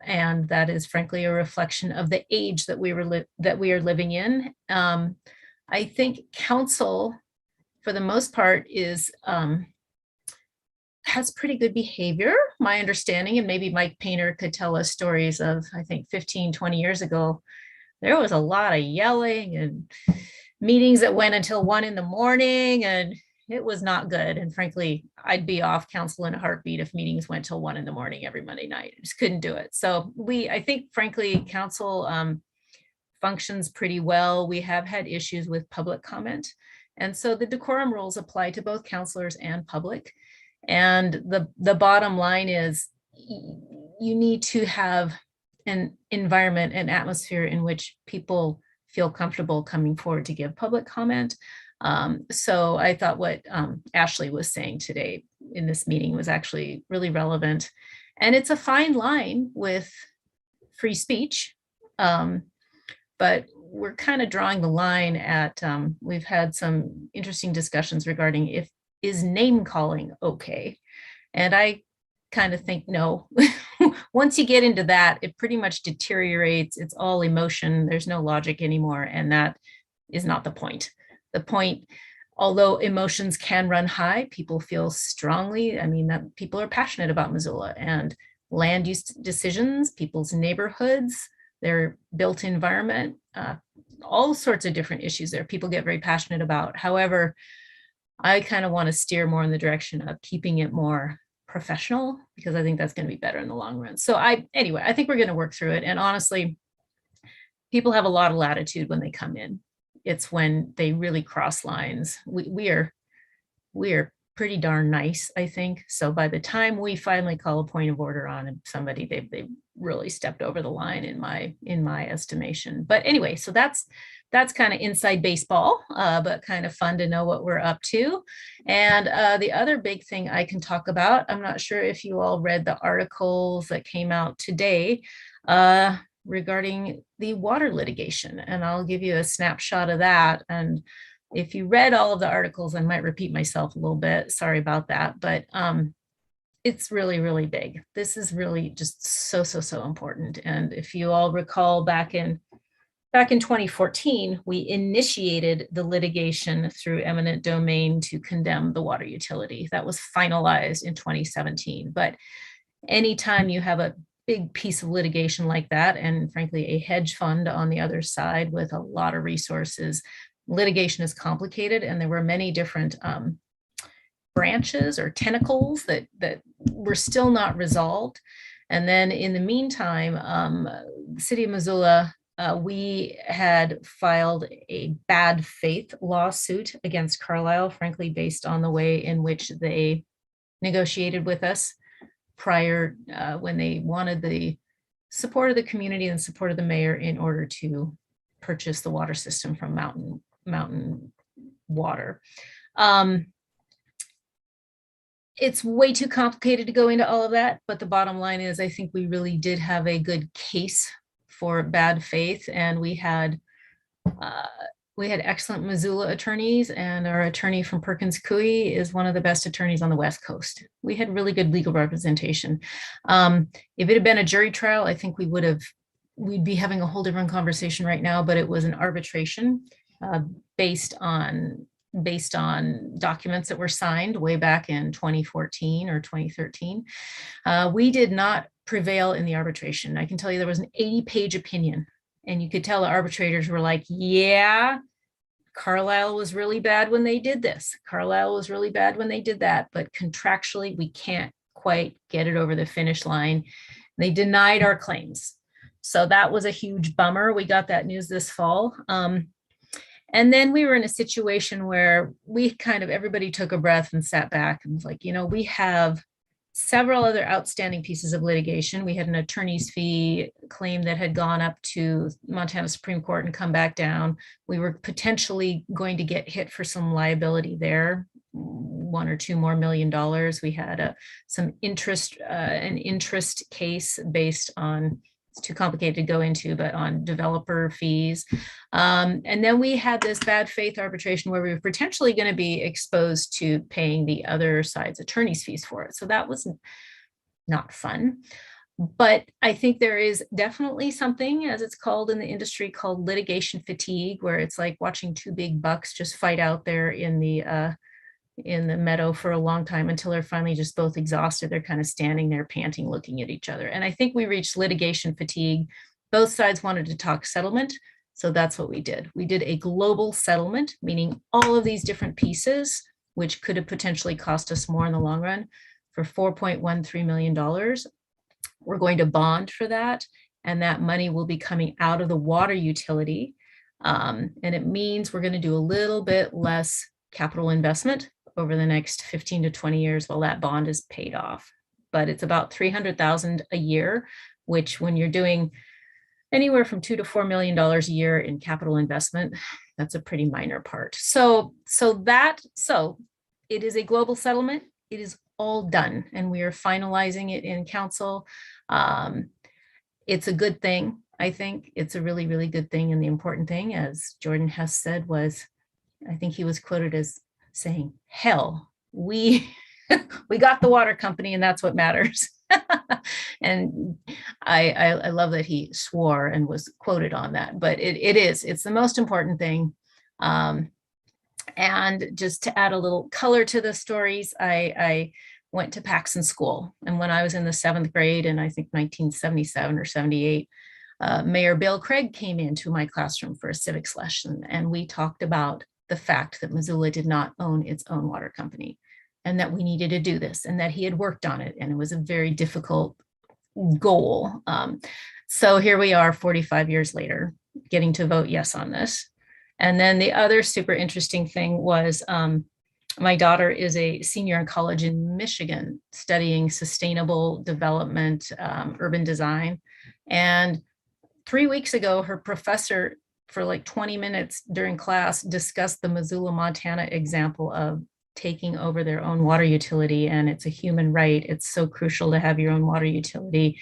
And that is frankly a reflection of the age that we are living in. I think council, for the most part, has pretty good behavior, my understanding, and maybe Mike Painter could tell us stories of, I think 15, 20 years ago, there was a lot of yelling and meetings that went until 1 a.m. and it was not good. And frankly, I'd be off council in a heartbeat if meetings went till 1 a.m. every Monday night. I just couldn't do it. So I think frankly, council functions pretty well. We have had issues with public comment. And so the decorum rules apply to both councilors and public. And the bottom line is you need to have an environment, an atmosphere in which people feel comfortable coming forward to give public comment. So I thought what Ashley was saying today in this meeting was actually really relevant. And it's a fine line with free speech, but we're kind of drawing the line at, we've had some interesting discussions regarding is name calling okay? And I kind of think no. Once you get into that, it pretty much deteriorates. It's all emotion. There's no logic anymore. And that is not the point. The point, although emotions can run high, people feel strongly. I mean, that people are passionate about Missoula and land use decisions, people's neighborhoods, their built environment, all sorts of different issues there. People get very passionate about. However, I kind of want to steer more in the direction of keeping it more professional, because I think that's going to be better in the long run. So anyway, I think we're going to work through it. And honestly, people have a lot of latitude when they come in. It's when they really cross lines. We are pretty darn nice, I think. So by the time we finally call a point of order on somebody, they've really stepped over the line in my estimation. But anyway, so that's kind of inside baseball, but kind of fun to know what we're up to. And the other big thing I can talk about, I'm not sure if you all read the articles that came out today regarding the water litigation. And I'll give you a snapshot of that. And if you read all of the articles, I might repeat myself a little bit. Sorry about that. But it's really, really big. This is really just so important. And if you all recall back in 2014, we initiated the litigation through eminent domain to condemn the water utility. That was finalized in 2017. But anytime you have a big piece of litigation like that, and frankly, a hedge fund on the other side with a lot of resources, litigation is complicated. And there were many different branches or tentacles that were still not resolved. And then in the meantime, the city of Missoula, we had filed a bad faith lawsuit against Carlisle, frankly, based on the way in which they negotiated with us prior, when they wanted the support of the community and support of the mayor in order to purchase the water system from Mountain Water. It's way too complicated to go into all of that, but the bottom line is I think we really did have a good case for bad faith, and we had excellent Missoula attorneys, and our attorney from Perkins Coie is one of the best attorneys on the West Coast. We had really good legal representation. If it had been a jury trial, I think we'd be having a whole different conversation right now, but it was an arbitration based on documents that were signed way back in 2014 or 2013. We did not prevail in the arbitration. I can tell you there was an 80-page opinion, and you could tell the arbitrators were like, yeah, Carlisle was really bad when they did this. Carlisle was really bad when they did that, but contractually we can't quite get it over the finish line. They denied our claims. So that was a huge bummer. We got that news this fall. And then we were in a situation where everybody took a breath and sat back and was like, we have several other outstanding pieces of litigation. We had an attorney's fee claim that had gone up to Montana Supreme Court and come back down. We were potentially going to get hit for some liability there, $1 or $2 more million. We had some interest, an interest case based on, it's too complicated to go into, but on developer fees. And then we had this bad faith arbitration where we were potentially going to be exposed to paying the other side's attorney's fees for it. So that was not fun. But I think there is definitely something, as it's called in the industry, called litigation fatigue, where it's like watching two big bucks just fight out there in the meadow for a long time until they're finally just both exhausted. They're kind of standing there panting, looking at each other. And I think we reached litigation fatigue. Both sides wanted to talk settlement. So that's what we did. We did a global settlement, meaning all of these different pieces, which could have potentially cost us more in the long run, for $4.13 million. We're going to bond for that. And that money will be coming out of the water utility. And it means we're going to do a little bit less capital investment over the next 15 to 20 years while that bond is paid off. But it's about $300,000 a year, which when you're doing anywhere from $2 to $4 million a year in capital investment, that's a pretty minor part. So it is a global settlement. It is all done and we are finalizing it in council. It's a good thing. I think it's a really, really good thing. And the important thing, as Jordan Hess said, was, I think he was quoted as saying, hell, we got the water company and that's what matters. And I love that he swore and was quoted on that, but it's the most important thing. And just to add a little color to the stories, I went to Paxson School. And when I was in the 7th grade, in I think 1977 or 78, Mayor Bill Craig came into my classroom for a civics lesson. And we talked about the fact that Missoula did not own its own water company and that we needed to do this and that he had worked on it. And it was a very difficult goal. So here we are 45 years later, getting to vote yes on this. And then the other super interesting thing was my daughter is a senior in college in Michigan studying sustainable development, urban design. And 3 weeks ago, her professor for like 20 minutes during class discussed the Missoula, Montana example of taking over their own water utility. And it's a human right. It's so crucial to have your own water utility.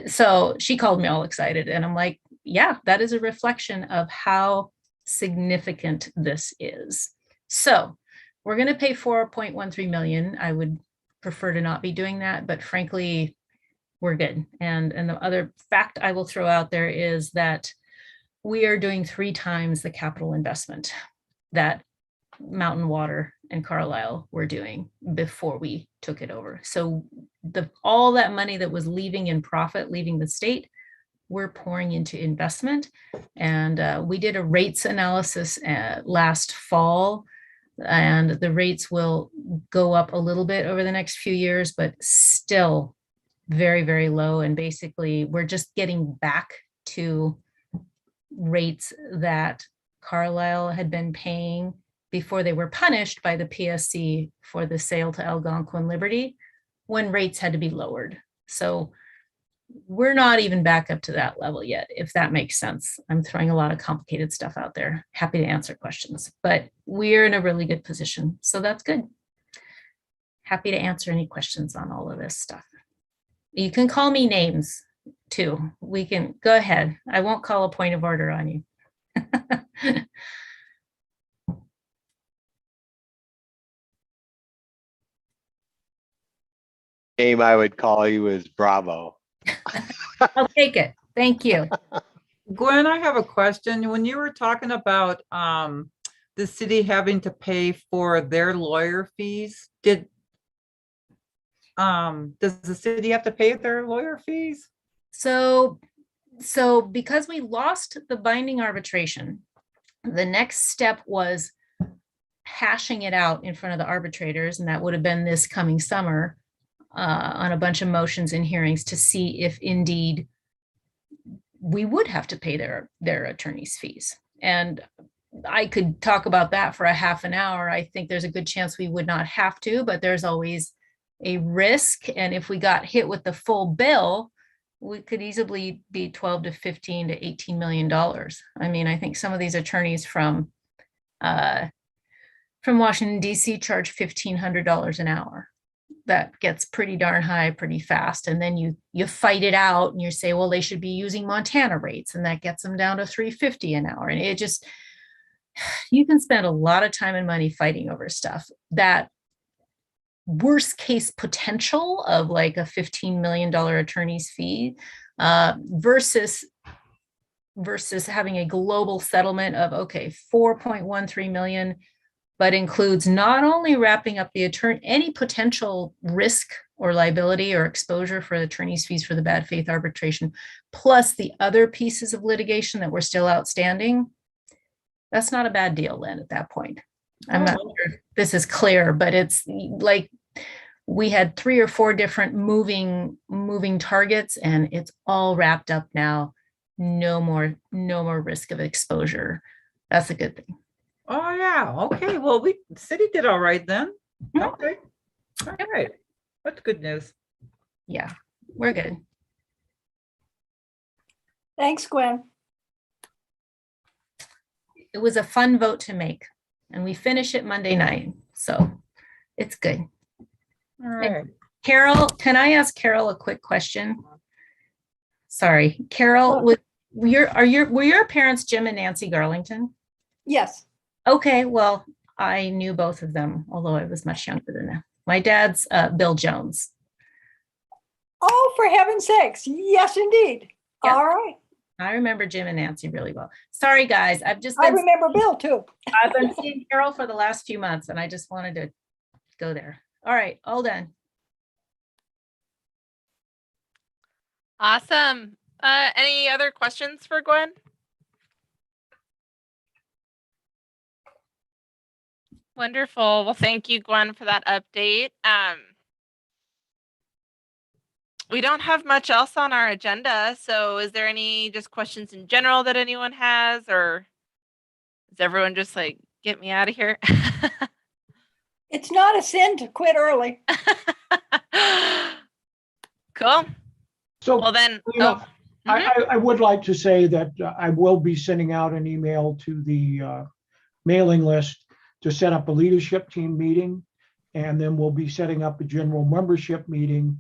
So she called me all excited and I'm like, yeah, that is a reflection of how significant this is. So we're going to pay $4.13 million. I would prefer to not be doing that, but frankly, we're good. And the other fact I will throw out there is that we are doing 3 times the capital investment that Mountain Water and Carlisle were doing before we took it over. So all that money that was leaving in profit, leaving the state, we're pouring into investment. And we did a rates analysis last fall, and the rates will go up a little bit over the next few years, but still very, very low. And basically, we're just getting back to rates that Carlisle had been paying before they were punished by the PSC for the sale to Algonquin Liberty when rates had to be lowered. So we're not even back up to that level yet, if that makes sense. I'm throwing a lot of complicated stuff out there. Happy to answer questions, but we're in a really good position. So that's good. Happy to answer any questions on all of this stuff. You can call me names too. We can go ahead. I won't call a point of order on you. Name I would call you is Bravo. I'll take it. Thank you. Gwen, I have a question. When you were talking about the city having to pay for their lawyer fees, does the city have to pay their lawyer fees? So because we lost the binding arbitration, the next step was hashing it out in front of the arbitrators, and that would have been this coming summer, on a bunch of motions and hearings to see if indeed we would have to pay their attorney's fees. And I could talk about that for a half an hour. I think there's a good chance we would not have to, but there's always a risk. And if we got hit with the full bill, we could easily be 12 to 15 to $18 million. I mean, I think some of these attorneys from Washington, D.C. charge $1,500 an hour. That gets pretty darn high pretty fast. And then you fight it out and you say, well, they should be using Montana rates, and that gets them down to $350 an hour. And it just, you can spend a lot of time and money fighting over stuff. That worst case potential of like a $15 million attorney's fee versus having a global settlement of, okay, 4.13 million, but includes not only wrapping up the any potential risk or liability or exposure for attorney's fees for the bad faith arbitration, plus the other pieces of litigation that were still outstanding. That's not a bad deal then at that point. I'm not sure if this is clear, but it's like we had 3 or 4 different moving targets, and it's all wrapped up now. No more risk of exposure. That's a good thing. Oh, yeah. Okay. Well, the city did all right then. Okay. All right. That's good news. Yeah, we're good. Thanks, Gwen. It was a fun vote to make, and we finish it Monday night, so it's good. All right. Carol, can I ask Carol a quick question? Sorry, Carol, were your parents Jim and Nancy Garlington? Yes. Okay, well, I knew both of them, although I was much younger than them. My dad's Bill Jones. Oh, for heaven's sakes. Yes, indeed. Yeah. All right. I remember Jim and Nancy really well. Sorry, guys. I remember Bill too. I've been seeing Carol for the last few months, and I just wanted to go there. All right, all done. Awesome. Any other questions for Gwen? Wonderful. Well, thank you, Gwen, for that update. We don't have much else on our agenda. So is there any just questions in general that anyone has, or is everyone just like, get me out of here? It's not a sin to quit early. Cool. So, Well then, I would like to say that I will be sending out an email to the mailing list to set up a leadership team meeting, and then we'll be setting up a general membership meeting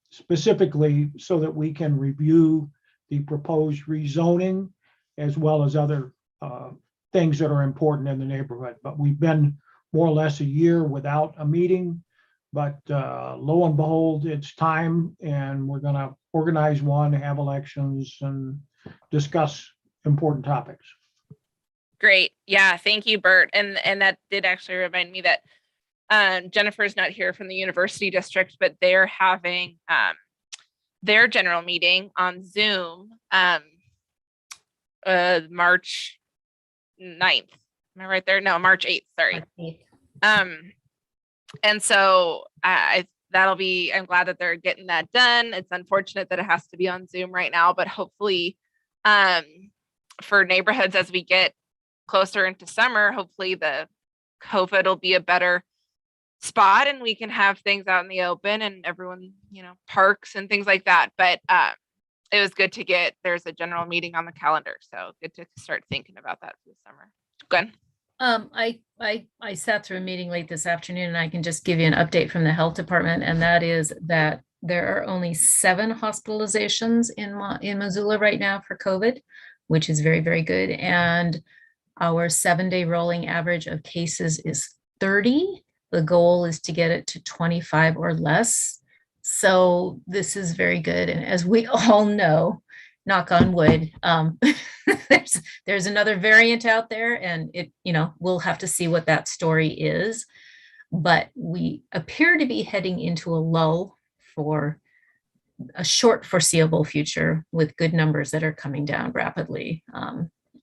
specifically so that we can review the proposed rezoning as well as other things that are important in the neighborhood. But we've been more or less a year without a meeting, but lo and behold, it's time, and we're going to organize one, have elections, and discuss important topics. great. Yeah, thank you, Bert. And that did actually remind me that Jennifer's not here from the University District, but they're having their general meeting on Zoom March 9th. Am I right there? No, March 8th, sorry. And so that'll be, I'm glad that they're getting that done. It's unfortunate that it has to be on Zoom right now, but hopefully for neighborhoods as we get closer into summer, hopefully the COVID will be a better spot and we can have things out in the open and everyone, parks and things like that. But it was good to get, there's a general meeting on the calendar. So good to start thinking about that for the summer. Gwen? I sat through a meeting late this afternoon, and I can just give you an update from the health department, and that is that there are only 7 hospitalizations in Missoula right now for COVID, which is very, very good. And our 7-day rolling average of cases is 30. The goal is to get it to 25 or less. So this is very good. And as we all know, knock on wood, there's another variant out there, and we'll have to see what that story is. But we appear to be heading into a lull for a short foreseeable future with good numbers that are coming down rapidly.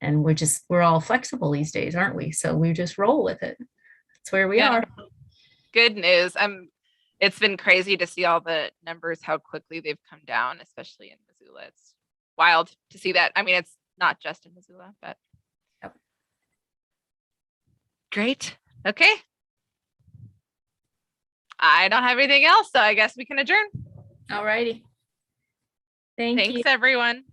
And we're all flexible these days, aren't we? So we just roll with it. That's where we Yeah. are. Good news. It's been crazy to see all the numbers, how quickly they've come down, especially in Missoula. It's wild to see that. I mean, it's not just in Missoula, but Yep. Great. Okay. I don't have anything else, so I guess we can adjourn. All righty. Thank you. Thanks, everyone.